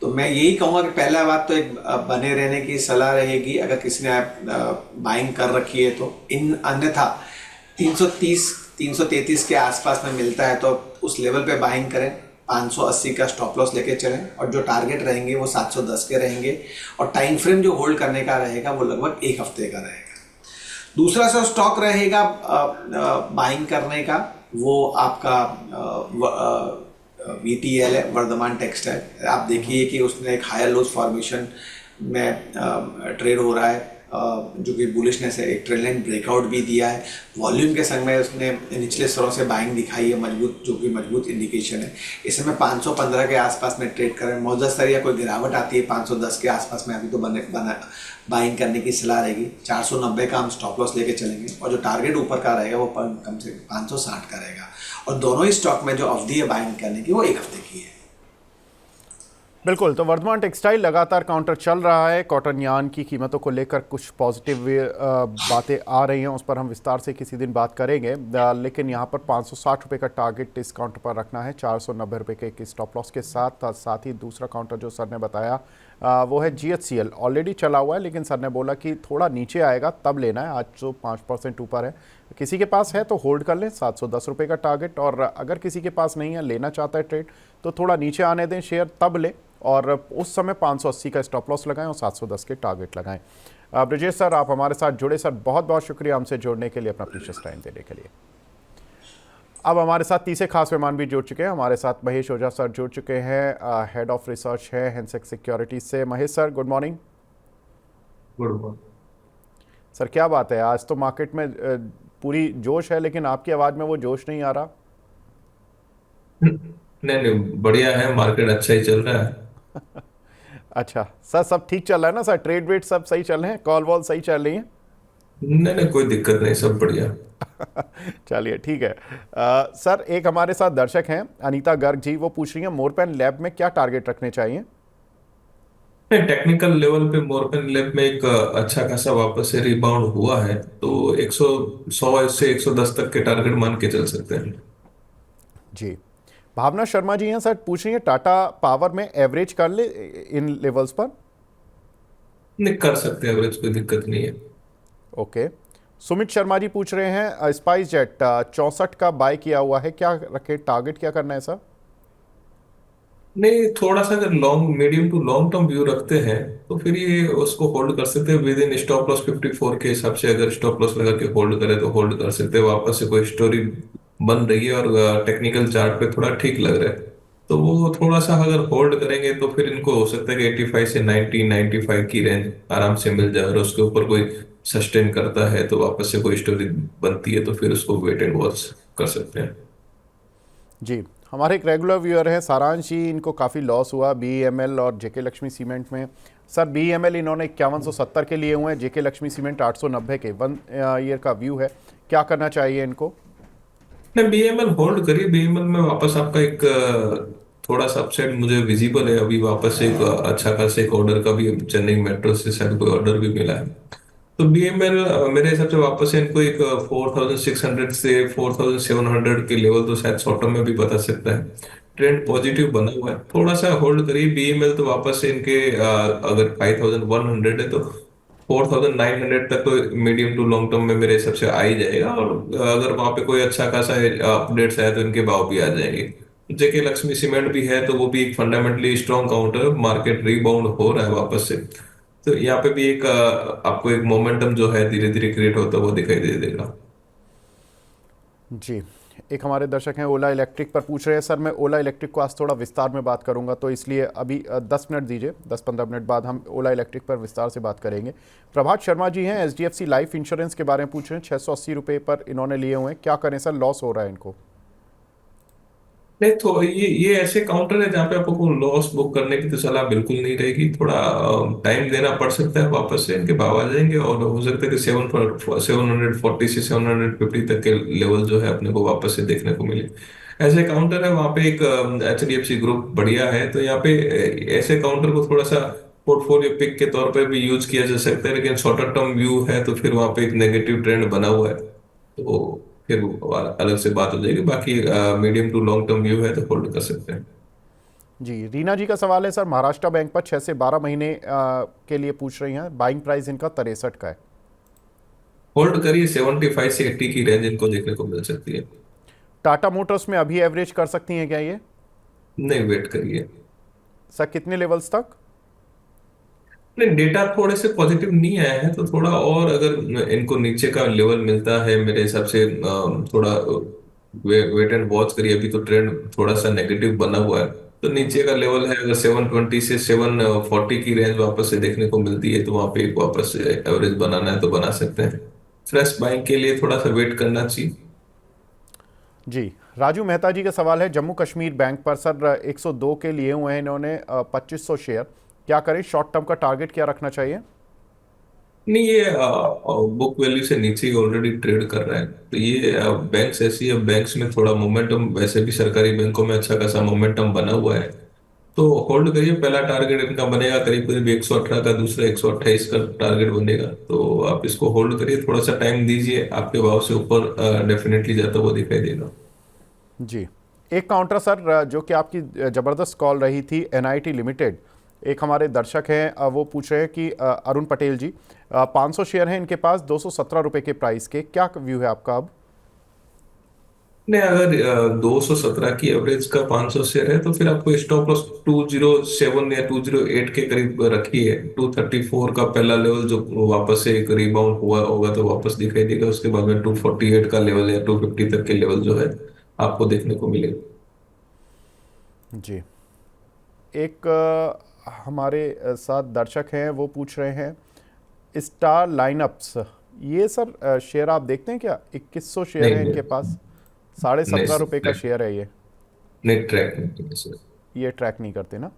तो मैं यही कहूँगा कि पहला बात तो एक बने रहने की सलाह रहेगी अगर किसी ने बाइंग कर रखी है तो। अन्यथा 330 333 के आसपास में मिलता है तो उस लेवल पे बाइंग करें। 580 का स्टॉप लॉस लेके चलें और जो टारगेट रहेंगे वो 710 के रहेंगे और टाइम फ्रेम जो होल्ड करने का रहेगा वो लगभग एक हफ्ते का रहेगा। दूसरा सा स्टॉक रहेगा बाइंग करने का, वो आपका VTL है, वर्धमान टेक्सटाइल। आप देखिए कि उसने एक हायर लोज फॉर्मेशन में ट्रेड हो रहा है, जो कि बुलिशनेस है, एक ट्रेंड लाइन ब्रेकआउट भी दिया है। वॉल्यूम के संग में उसने निचले स्तरों से बाइंग दिखाई है मजबूत, जो कि मजबूत इंडिकेशन है। इस समय 515 के आसपास में ट्रेड करें। मौजूदा स्तर या कोई गिरावट आती है 510 के आसपास में, अभी तो बाइंग करने की सलाह रहेगी। 490 का हम स्टॉप लॉस लेके चलेंगे और जो टारगेट ऊपर का रहेगा वो कम से 560 का रहेगा। और दोनों ही स्टॉक में जो अवधि है बाइंग करने की वो एक हफ्ते की है। बिल्कुल, तो वर्धमान टेक्सटाइल लगातार काउंटर चल रहा है। कॉटन यार्न की कीमतों को लेकर कुछ पॉजिटिव बातें आ रही हैं, उस पर हम विस्तार से किसी दिन बात करेंगे। लेकिन यहाँ पर 560 रुपये का टारगेट इस काउंटर पर रखना है, 490 रुपये के एक स्टॉप लॉस के साथ। साथ ही दूसरा काउंटर जो सर ने बताया वो है GHCL। ऑलरेडी चला हुआ है, लेकिन सर ने बोला कि थोड़ा नीचे आएगा तब लेना है। आज तो 5% ऊपर है, किसी के पास है तो होल्ड कर लें, 710 रुपये का टारगेट। और अगर किसी के पास नहीं है, लेना चाहता है ट्रेड, तो थोड़ा नीचे आने दें शेयर, तब ले। और उस समय 580 का स्टॉप लॉस लगाएं और 710 के टारगेट लगाएं। ब्रजेश सर, आप हमारे साथ जुड़े। सर, बहुत बहुत शुक्रिया हमसे जुड़ने के लिए, अपना प्रीशियस टाइम देने के लिए। अब हमारे साथ तीसरे खास मेहमान भी जुड़ चुके हैं। हमारे साथ महेश ओझा सर जुड़ चुके हैं, हेड ऑफ रिसर्च है हेंसेक्स सिक्योरिटीज से। Mahesh sir, good morning. Good morning sir, क्या बात है, आज तो मार्केट में पूरी जोश है, लेकिन आपकी आवाज़ में वो जोश नहीं आ रहा। नहीं नहीं, बढ़िया है, मार्केट अच्छा ही चल रहा है। अच्छा सर, सब ठीक चल रहा है ना सर? ट्रेड वेट सब सही चल रहे हैं, कॉल वॉल सही चल रही हैं? नहीं नहीं, कोई दिक्कत नहीं, सब बढ़िया। चलिए ठीक है। सर, एक हमारे साथ दर्शक हैं अनीता गर्ग जी, वो पूछ रही हैं मोरपेन लैब में क्या टारगेट रखने चाहिए? टेक्निकल लेवल पे मोरपन लैब में एक अच्छा खासा वापस से रिबाउंड हुआ है, तो 100 से 110 तक के टारगेट मान के चल सकते हैं। जी। भावना शर्मा जी हैं सर, पूछ रही हैं टाटा पावर में एवरेज कर ले इन लेवल्स पर? नहीं, कर सकते हैं एवरेज, कोई दिक्कत नहीं है। ओके। सुमित शर्मा जी पूछ रहे हैं स्पाइस जेट 64 का बाय किया हुआ है, क्या रखे, टारगेट क्या करना है सर? नहीं, थोड़ा सा अगर long medium to long term view रखते हैं तो फिर ये उसको होल्ड कर सकते हैं। विद इन स्टॉप लॉस 54 के हिसाब से अगर स्टॉप लॉस लगा के होल्ड करें तो होल्ड कर सकते हैं। वापस से कोई स्टोरी बन रही है और टेक्निकल चार्ट पे थोड़ा ठीक लग रहा है, तो वो थोड़ा सा अगर होल्ड करेंगे तो फिर इनको हो सकता है कि 85 से 95 की रेंज आराम से मिल जाए। और उसके ऊपर कोई सस्टेन करता है तो वापस से कोई स्टोरी बनती है तो फिर उसको वेट एंड वॉच कर सकते हैं। जी। हमारे एक रेगुलर व्यूअर हैं सारांश जी, इनको काफ़ी लॉस हुआ BEML और जेके लक्ष्मी सीमेंट में। सर, BEML इन्होंने 5170 के लिए हुए हैं, जेके लक्ष्मी सीमेंट 890 के। 1 ईयर का व्यू है, क्या करना चाहिए इनको? नहीं, BML होल्ड करिए। BML में वापस आपका एक थोड़ा सा अपसाइड मुझे विजिबल है। अभी वापस से एक अच्छा खासा एक ऑर्डर का भी चेन्नई मेट्रो से शायद कोई ऑर्डर भी मिला है, तो BML मेरे हिसाब से वापस से इनको एक 4600 से 4700 के लेवल तो शायद शॉर्ट टर्म में भी बता सकता है। ट्रेंड पॉजिटिव बना हुआ है, थोड़ा सा होल्ड करिए। BML तो वापस से इनके अगर 5100 है तो 4900 तक तो मीडियम टू लॉन्ग टर्म में मेरे हिसाब से आ ही जाएगा। और अगर वहां पे कोई अच्छा खासा अपडेट्स आए तो इनके भाव भी आ जाएंगे। जेके लक्ष्मी सीमेंट भी है तो वो भी एक fundamentally strong counter, market rebound हो रहा है वापस से, तो यहाँ पे भी एक आपको एक मोमेंटम जो है धीरे धीरे क्रिएट होता है वो दिखाई दे देगा। जी। एक हमारे दर्शक हैं ओला इलेक्ट्रिक पर पूछ रहे हैं सर, मैं ओला इलेक्ट्रिक को आज थोड़ा विस्तार में बात करूंगा, तो इसलिए अभी 10 मिनट दीजिए, 10-15 मिनट बाद हम ओला इलेक्ट्रिक पर विस्तार से बात करेंगे। प्रभात शर्मा जी हैं HDFC लाइफ इंश्योरेंस के बारे में पूछ रहे हैं, 680 रुपये पर इन्होंने लिए हुए हैं, क्या करें सर, लॉस हो रहा है इनको? नहीं, तो ये ऐसे काउंटर है जहाँ पे आपको लॉस बुक करने की तो सलाह बिल्कुल नहीं रहेगी। थोड़ा टाइम देना पड़ सकता है, वापस से इनके भाव आ जाएंगे और हो सकता है कि 740 से 750 तक के लेवल जो है अपने को वापस से देखने को मिले। ऐसे काउंटर है, वहाँ पे एक HDFC ग्रुप बढ़िया है, तो यहाँ पे ऐसे काउंटर को थोड़ा सा पोर्टफोलियो पिक के तौर पे भी यूज किया जा सकता है। लेकिन शॉर्टर टर्म व्यू है तो फिर वहाँ पे एक नेगेटिव ट्रेंड बना हुआ है, तो फिर वो अलग से बात हो जाएगी। बाकी medium to long term view है तो होल्ड कर सकते हैं। जी। रीना जी का सवाल है सर, महाराष्ट्र बैंक पर 6 से 12 महीने के लिए पूछ रही हैं, बाइंग प्राइस इनका 63 का है। होल्ड करिए, 75 से 80 की रेंज इनको देखने को मिल सकती है। टाटा मोटर्स में अभी एवरेज कर सकती हैं क्या ये? नहीं, वेट करिए। सर कितने लेवल्स तक? नहीं, डेटा थोड़े से पॉजिटिव नहीं आया है, तो थोड़ा और अगर इनको नीचे का लेवल मिलता है मेरे हिसाब से थोड़ा वेट एंड वॉच करिए। अभी तो ट्रेंड थोड़ा सा नेगेटिव बना हुआ है, तो नीचे का लेवल है अगर 720 से 740 की रेंज वापस से देखने को मिलती है, तो वहां पे एक वापस से एवरेज बनाना है तो बना सकते हैं। फ्रेश बाइंग के लिए थोड़ा सा वेट करना चाहिए। जी। राजू मेहता जी का सवाल है जम्मू कश्मीर बैंक पर सर, 102 के लिए हुए हैं इन्होंने 2500 शेयर, क्या करें? शॉर्ट टर्म का टारगेट क्या रखना चाहिए? नहीं, ये बुक वैल्यू से नीचे ही ऑलरेडी ट्रेड कर रहा है, तो ये बैंक्स ऐसी है, बैंक्स में थोड़ा मोमेंटम, वैसे भी सरकारी बैंकों में अच्छा खासा मोमेंटम बना हुआ है, तो होल्ड करिए। पहला टारगेट इनका बनेगा करीब करीब 118 का, दूसरा 128 का टारगेट बनेगा, तो आप इसको होल्ड करिए, थोड़ा सा टाइम दीजिए, आपके भाव से ऊपर डेफिनेटली जाता हुआ दिखाई देगा। जी। एक काउंटर सर, जो कि आपकी ज़बरदस्त कॉल रही थी, एनआईटी लिमिटेड। एक हमारे दर्शक हैं, वो पूछ रहे हैं कि अरुण पटेल जी, 500 शेयर हैं इनके पास 217 रुपये के प्राइस के, क्या व्यू है आपका अब? नहीं, अगर 217 की एवरेज का 500 शेयर है, तो फिर आपको स्टॉप लॉस 207 या 208 के करीब रखिए। 234 का पहला लेवल जो वापस से एक रिबाउंड हुआ होगा तो वापस दिखाई देगा, उसके बाद में 248 का लेवल या 250 तक के लेवल जो है आपको देखने को मिलेगा। जी। एक हमारे साथ दर्शक हैं, वो पूछ रहे हैं स्टार लाइनअप्स, ये सर शेयर आप देखते हैं क्या? 2100 शेयर नहीं है नहीं इनके पास, 17.5 रुपये का नहीं, शेयर है ये। नहीं ट्रैक नहीं करेंगे सर। ये ट्रैक नहीं करते ना?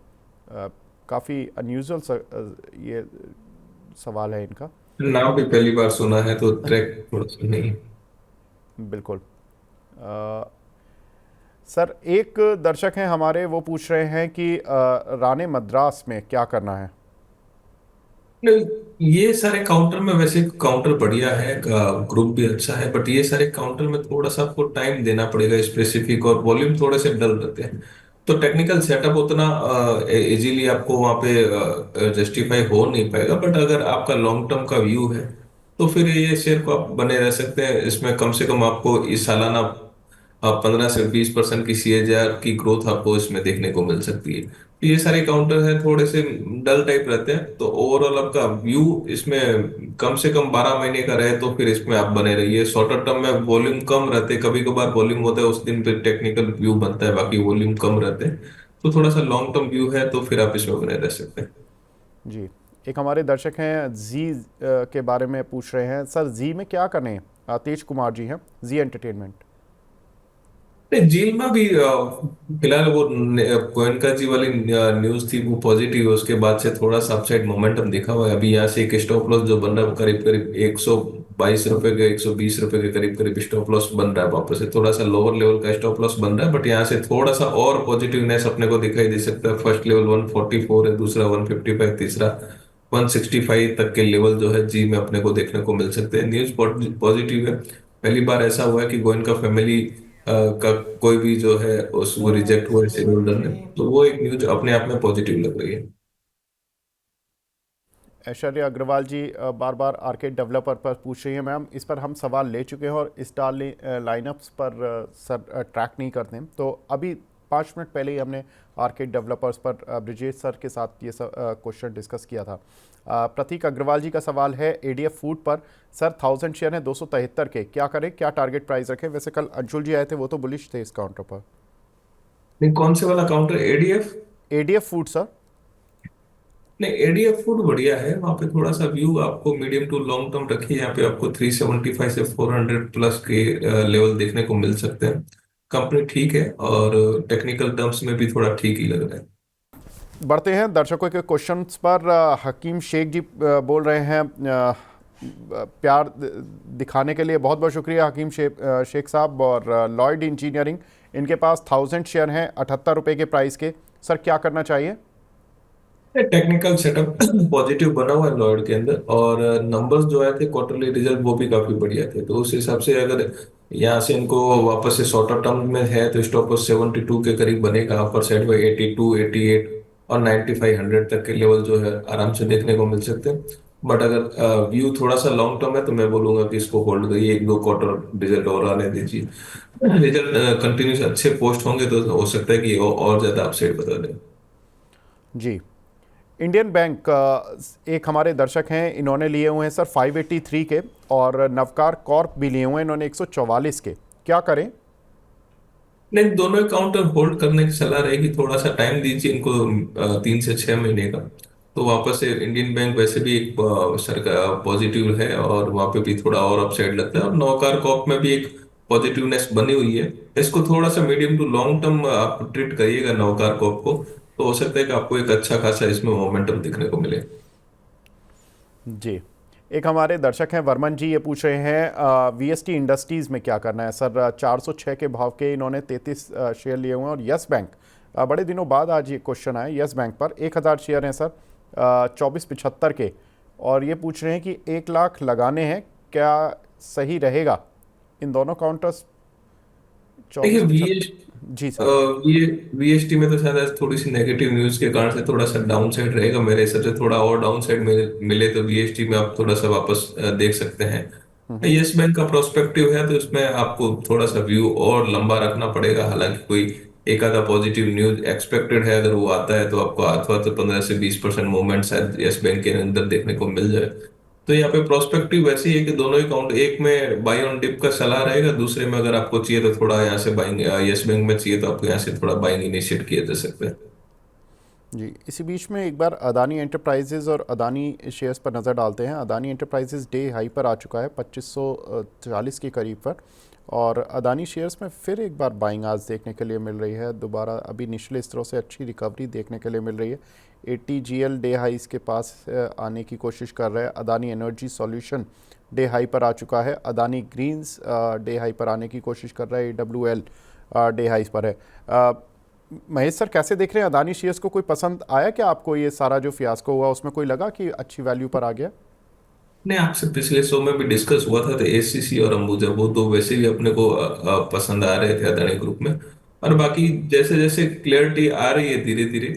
काफ़ी अनयूजुअल ये सवाल है इनका। नाम भी पहली बार सुना है, तो ट्रैक थोड़ा सा नहीं। बिल्कुल। अ, सर एक दर्शक हैं हमारे, वो पूछ रहे हैं कि राणे मद्रास में क्या करना है? नहीं, ये सारे काउंटर में वैसे काउंटर बढ़िया है, ग्रुप भी अच्छा है, बट ये सारे काउंटर में थोड़ा सा आपको टाइम देना पड़ेगा स्पेसिफिक, और वॉल्यूम थोड़े से डल रहते हैं, तो टेक्निकल सेटअप उतना इजीली आपको वहां पे जस्टिफाई हो नहीं पाएगा। बट अगर आपका लॉन्ग टर्म का व्यू है, तो फिर ये शेयर को आप बने रह सकते हैं। इसमें कम से कम आपको इस सालाना 15 से 20% की CAGR की ग्रोथ आपको इसमें देखने को मिल सकती है। तो ये सारे काउंटर है थोड़े से डल टाइप रहते हैं, तो ओवरऑल आपका व्यू इसमें कम से कम 12 महीने का रहे, तो फिर इसमें आप बने रहिए। शॉर्टर टर्म में वॉल्यूम कम रहते, कभी कभार वॉल्यूम होता है, उस दिन पे टेक्निकल व्यू बनता है, बाकी वॉल्यूम कम रहते हैं, तो थोड़ा सा लॉन्ग टर्म व्यू है तो फिर आप इसमें बने रह सकते हैं। जी। एक हमारे दर्शक हैं जी, के बारे में पूछ रहे हैं सर, जी में क्या करें? तेज कुमार जी हैं, जी एंटरटेनमेंट। नहीं, जेल में भी फिलहाल वो गोयनका जी वाली न्यूज थी, वो पॉजिटिव है, उसके बाद से थोड़ा सा अपसाइड मोमेंटम दिखा हुआ है। अभी यहाँ से एक स्टॉप लॉस जो बन रहा है वो करीब करीब 122 रुपए के, 120 रुपए के करीब करीब स्टॉप लॉस बन रहा है, वापस से थोड़ा सा लोअर लेवल का स्टॉप लॉस बन रहा है, बट यहाँ से थोड़ा सा और पॉजिटिवनेस अपने को दिखाई दे सकता है। फर्स्ट लेवल 144 है, दूसरा 155, तीसरा 165 तक के लेवल जो है जी में अपने को देखने को मिल सकते हैं। न्यूज पॉजिटिव है, पहली बार ऐसा हुआ है कि गोयनका फैमिली का कोई भी जो है उस वो रिजेक्ट हुआ है शेयर होल्डर ने, तो वो एक न्यूज अपने आप में पॉजिटिव लग रही है। ऐश्वर्या अग्रवाल जी बार बार आर्केड डेवलपर पर पूछ रही हैं, मैम इस पर हम सवाल ले चुके हैं और स्टार लाइनअप्स पर सर ट्रैक नहीं करते हैं, तो अभी 5 मिनट पहले ही हमने आर्केड डेवलपर्स पर ब्रिजेश सर के साथ ये क्वेश्चन डिस्कस किया था। प्रतीक अग्रवाल जी का सवाल है एडीएफ फूड पर, सर 1000 शेयर हैं 273 के, क्या करें, क्या टारगेट प्राइस रखें? वैसे कल अंशुल जी आए थे, वो तो बुलिश थे इस काउंटर पर। नहीं, कौन से वाला counter, ADF? ADF food sir. नहीं, एडीएफ फूड बढ़िया है, वहां पे थोड़ा सा व्यू आपको मीडियम टू लॉन्ग टर्म रखिए, यहाँ पे आपको 375 से 400 प्लस के लेवल देखने को मिल सकते हैं। कंपनी ठीक है, और टेक्निकल टर्म्स में भी थोड़ा ठीक ही लग रहा है। बढ़ते हैं दर्शकों के क्वेश्चंस पर। हकीम शेख जी बोल रहे हैं, प्यार दिखाने के लिए बहुत बहुत शुक्रिया हकीम शेख साहब। और लॉयड इंजीनियरिंग, इनके पास 1000 शेयर हैं 78 रुपये के प्राइस के, सर क्या करना चाहिए? टेक्निकल सेटअप पॉजिटिव बना हुआ है लॉयड के अंदर, और नंबर्स जो आए थे क्वार्टरली रिजल्ट वो भी काफी बढ़िया थे, तो उस हिसाब से अगर यहाँ से इनको वापस से शॉर्टर टर्म में है तो स्टॉप लॉस 72 के करीब बनेगा, अपर साइड में 82, 88 और 95, 100 तक के लेवल जो है आराम से देखने को मिल सकते हैं। बट अगर व्यू थोड़ा सा लॉन्ग टर्म है तो मैं बोलूंगा कि इसको होल्ड करिए, एक दो क्वार्टर रिजल्ट और आने दीजिए। रिजल्ट कंटिन्यूस अच्छे पोस्ट होंगे तो हो सकता है कि वो और ज्यादा अपसाइड बता दें। जी। इंडियन बैंक एक हमारे दर्शक हैं, इन्होंने लिए हुए हैं सर 583 के, और नवकार कॉर्प भी लिए हुए हैं इन्होंने 144 के, क्या करें? नहीं, दोनों अकाउंट होल्ड करने की सलाह रहेगी, थोड़ा सा टाइम दीजिए इनको, 3 से 6 महीने का। तो वापस से इंडियन बैंक वैसे भी एक सरकार पॉजिटिव है और वहां पे भी थोड़ा और अपसाइड लगता है, और नौकार कॉप में भी एक पॉजिटिवनेस बनी हुई है। इसको थोड़ा सा मीडियम टू लॉन्ग टर्म आप ट्रीट करिएगा नौकार कॉप को, तो हो सकता है कि आपको एक अच्छा खासा इसमें मोमेंटम दिखने को मिले। जी। एक हमारे दर्शक हैं वर्मन जी, ये पूछ रहे हैं वीएसटी इंडस्ट्रीज़ में क्या करना है सर? 406 के भाव के इन्होंने 33 शेयर लिए हुए हैं, और यस बैंक बड़े दिनों बाद आज ये क्वेश्चन आया यस बैंक पर, 1000 शेयर हैं सर 2475 के, और ये पूछ रहे हैं कि 1 लाख लगाने हैं, क्या सही रहेगा इन दोनों काउंटर्स? देखिए, 2475। जी सर। वीएसटी में तो शायद आज थोड़ी सी नेगेटिव न्यूज के कारण से थोड़ा सा डाउन साइड रहेगा, मेरे हिसाब से थोड़ा और डाउन साइड मिले तो वीएसटी में आप थोड़ा सा वापस देख सकते हैं। यस बैंक का प्रोस्पेक्टिव है तो इसमें आपको थोड़ा सा व्यू और लंबा रखना पड़ेगा, हालांकि कोई एक आधा पॉजिटिव न्यूज एक्सपेक्टेड है, अगर वो आता है तो आपको अथवा तो 15 से 20% मूवमेंट शायद यस बैंक के अंदर देखने को मिल जाए। तो यहाँ पे प्रोस्पेक्टिव वैसे ही है कि दोनों ही काउंट, एक में बाई ऑन डिप का सलाह रहेगा, दूसरे में अगर आपको चाहिए तो थोड़ा यहाँ से बाइंग, यस बैंक में चाहिए तो आपको यहाँ से थोड़ा बाइंग इनिशिएट किया जा सकता है। जी, इसी बीच में एक बार अदानी एंटरप्राइजेज और अदानी शेयर्स पर नज़र डालते हैं। अदानी एंटरप्राइजेज डे हाई पर आ चुका है 2540 के करीब पर, और अदानी शेयर्स में फिर एक बार बाइंग आज देखने के लिए मिल रही है दोबारा, अभी निचले स्तरों से अच्छी रिकवरी देखने के लिए मिल रही है। ATGL डे हाईस के पास आने की कोशिश कर रहा है। Adani energy solution day high पर आ चुका है। अदानी ग्रीन्स डे हाई पर आने की कोशिश कर रहा है। AWL डे हाईस पर है। महेश सर, कैसे देख रहे हैं अदानी शेयर्स को? कोई पसंद आया क्या आपको? ये सारा जो फियास्को हुआ उसमें कोई लगा कि अच्छी वैल्यू पर आ गया? नहीं, आपसे पिछले शो में भी डिस्कस हुआ था, तो एसीसी और अंबुजा वो तो वैसे भी अपने को पसंद आ रहे थे अदानी ग्रुप में। और बाकी जैसे जैसे क्लियरिटी आ रही है धीरे धीरे,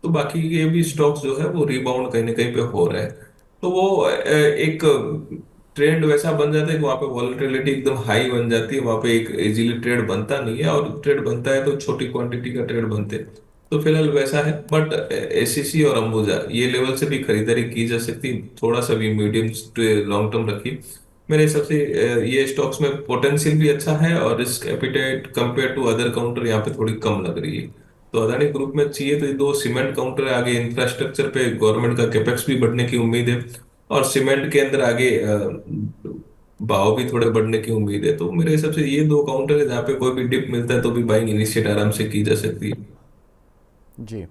तो बाकी ये भी स्टॉक्स जो है वो रिबाउंड कहीं ना कहीं पे हो रहा है। तो वो एक ट्रेंड वैसा बन जाता है कि वहाँ पे वॉलेटिलिटी एकदम हाई बन जाती है, वहाँ पे एक इजीली ट्रेड बनता नहीं है, और ट्रेड बनता है तो छोटी क्वांटिटी का ट्रेड बनते हैं। तो फिलहाल वैसा है, बट एसीसी और अंबुजा ये लेवल से भी खरीदारी की जा सकती, थोड़ा सा भी मीडियम टू लॉन्ग टर्म रखिए। मेरे हिसाब से ये स्टॉक्स में पोटेंशियल भी अच्छा है, और risk appetite compare to other counter यहाँ पे थोड़ी कम लग रही है। तो अदानी ग्रुप में चाहिए तो ये दो सीमेंट काउंटर है, आगे इंफ्रास्ट्रक्चर पे गवर्नमेंट का कैपेक्स भी बढ़ने की उम्मीद है, और सीमेंट के अंदर आगे भाव भी थोड़े बढ़ने की उम्मीद है। तो मेरे हिसाब से ये दो काउंटर है जहाँ पे कोई भी डिप मिलता है तो भी बाइंग इनिशिएट आराम से की जा सकती है। जी।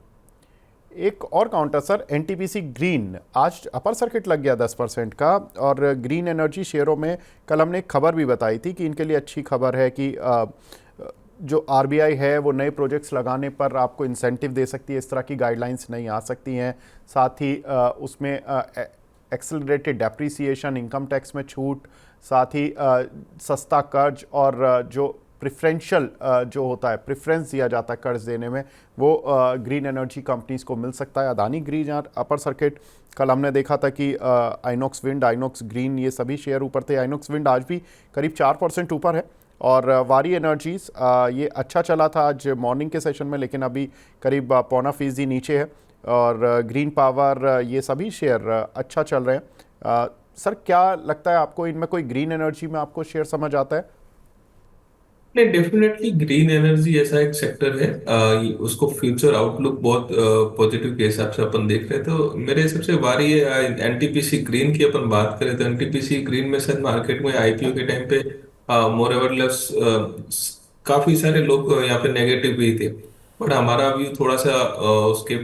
एक और काउंटर सर, एनटीपीसी ग्रीन आज अपर सर्किट लग गया 10% का, और ग्रीन एनर्जी शेयरों में कल हमने एक खबर भी बताई थी कि इनके लिए अच्छी खबर है कि जो आरबीआई है वो नए प्रोजेक्ट्स लगाने पर आपको इंसेंटिव दे सकती है, इस तरह की गाइडलाइंस नहीं आ सकती हैं। साथ ही उसमें एक्सेलरेटेड डेप्रिसिएशन, इनकम टैक्स में छूट, साथ ही सस्ता कर्ज, और जो प्रिफरेंशियल जो होता है, प्रेफरेंस दिया जाता है कर्ज देने में, वो ग्रीन एनर्जी कंपनीज को मिल सकता है। अदानी ग्रीन यार अपर सर्किट, कल हमने देखा था कि आइनॉक्स विंड, आइनॉक्स ग्रीन, ये सभी शेयर ऊपर थे। आइनॉक्स विंड आज भी करीब 4% ऊपर है, और वारी एनर्जीज ये अच्छा चला था आज मॉर्निंग के सेशन में, लेकिन अभी करीब 0.25% नीचे है। और ग्रीन पावर, ये सभी शेयर अच्छा चल रहे हैं। सर, क्या लगता है आपको, इनमें कोई ग्रीन एनर्जी में आपको शेयर समझ आता है? नहीं, डेफिनेटली ग्रीन एनर्जी ऐसा एक सेक्टर है, उसको फ्यूचर आउटलुक बहुत पॉजिटिव के हिसाब से अपन देख रहे हैं। तो मेरे हिसाब से बारी है, एनटीपीसी ग्रीन की अपन बात करें तो एनटीपीसी ग्रीन में शायद मार्केट में आईपीओ के टाइम पे मोर एवर लेस काफी सारे लोग यहाँ पे नेगेटिव भी थे, बट हमारा व्यू थोड़ा सा उसके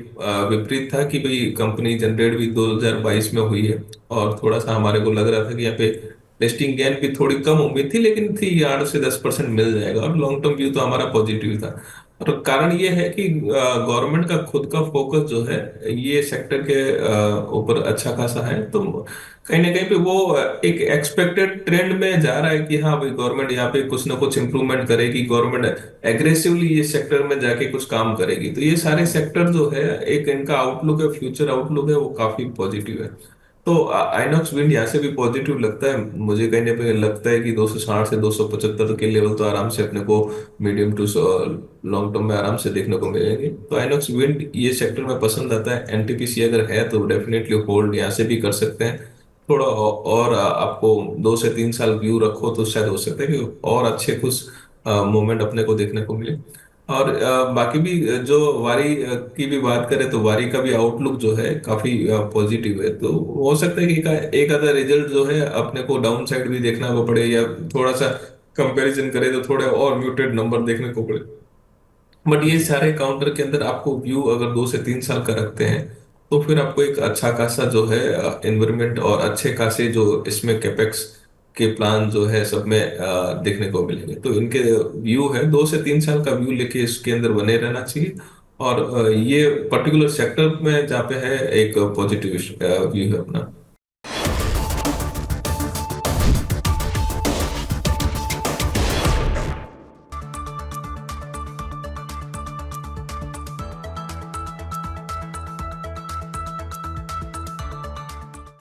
विपरीत था कि भाई कंपनी जनरेट भी 2022 में हुई है, और थोड़ा सा हमारे को लग रहा था कि यहाँ पे लिस्टिंग गेन की थोड़ी कम उम्मीद थी, लेकिन थी 8 से 10% मिल जाएगा, और लॉन्ग टर्म व्यू तो हमारा पॉजिटिव था। और कारण ये है कि गवर्नमेंट का खुद का फोकस जो है ये सेक्टर के ऊपर अच्छा खासा है। तो कहीं ना कहीं पे वो एक एक्सपेक्टेड ट्रेंड में जा रहा है कि हाँ भाई गवर्नमेंट यहाँ पे कुछ ना कुछ इंप्रूवमेंट करेगी, गवर्नमेंट एग्रेसिवली ये सेक्टर में जाके कुछ काम करेगी। तो ये सारे सेक्टर जो है, एक इनका आउटलुक है, फ्यूचर आउटलुक है, वो काफी पॉजिटिव है। तो आइनॉक्स विंड यहाँ से भी पॉजिटिव लगता है मुझे, कहीं ना कहीं लगता है कि 260 से 275 के लेवल तो आराम से अपने को मीडियम टू लॉन्ग टर्म में आराम से देखने को मिलेंगे। तो आइनॉक्स विंड ये सेक्टर में पसंद आता है। एनटीपीसी अगर है तो डेफिनेटली होल्ड यहाँ से भी कर सकते हैं। थोड़ा और आपको 2 से 3 साल व्यू रखो तो शायद हो सकता है कि और अच्छे कुछ मूवमेंट अपने को देखने को मिले। और बाकी भी जो वारी की भी बात करें तो वारी का भी आउटलुक जो है काफी पॉजिटिव है। तो हो सकता है कि एक आधा रिजल्ट जो है अपने को डाउन साइड भी देखना को पड़े, या थोड़ा सा कंपैरिजन करें तो थोड़े और म्यूटेड नंबर देखने को पड़े। बट ये जी सारे काउंटर के अंदर आपको व्यू अगर 2 से 3 साल का रखते हैं तो फिर आपको एक अच्छा खासा जो है एनवायरमेंट और अच्छे खासे जो इसमें कैपेक्स के प्लान जो है सब में देखने को मिलेंगे। तो इनके व्यू है 2 से 3 साल का व्यू लेके इसके अंदर बने रहना चाहिए। और ये पर्टिकुलर सेक्टर में जहाँ पे है एक पॉजिटिव व्यू है अपना।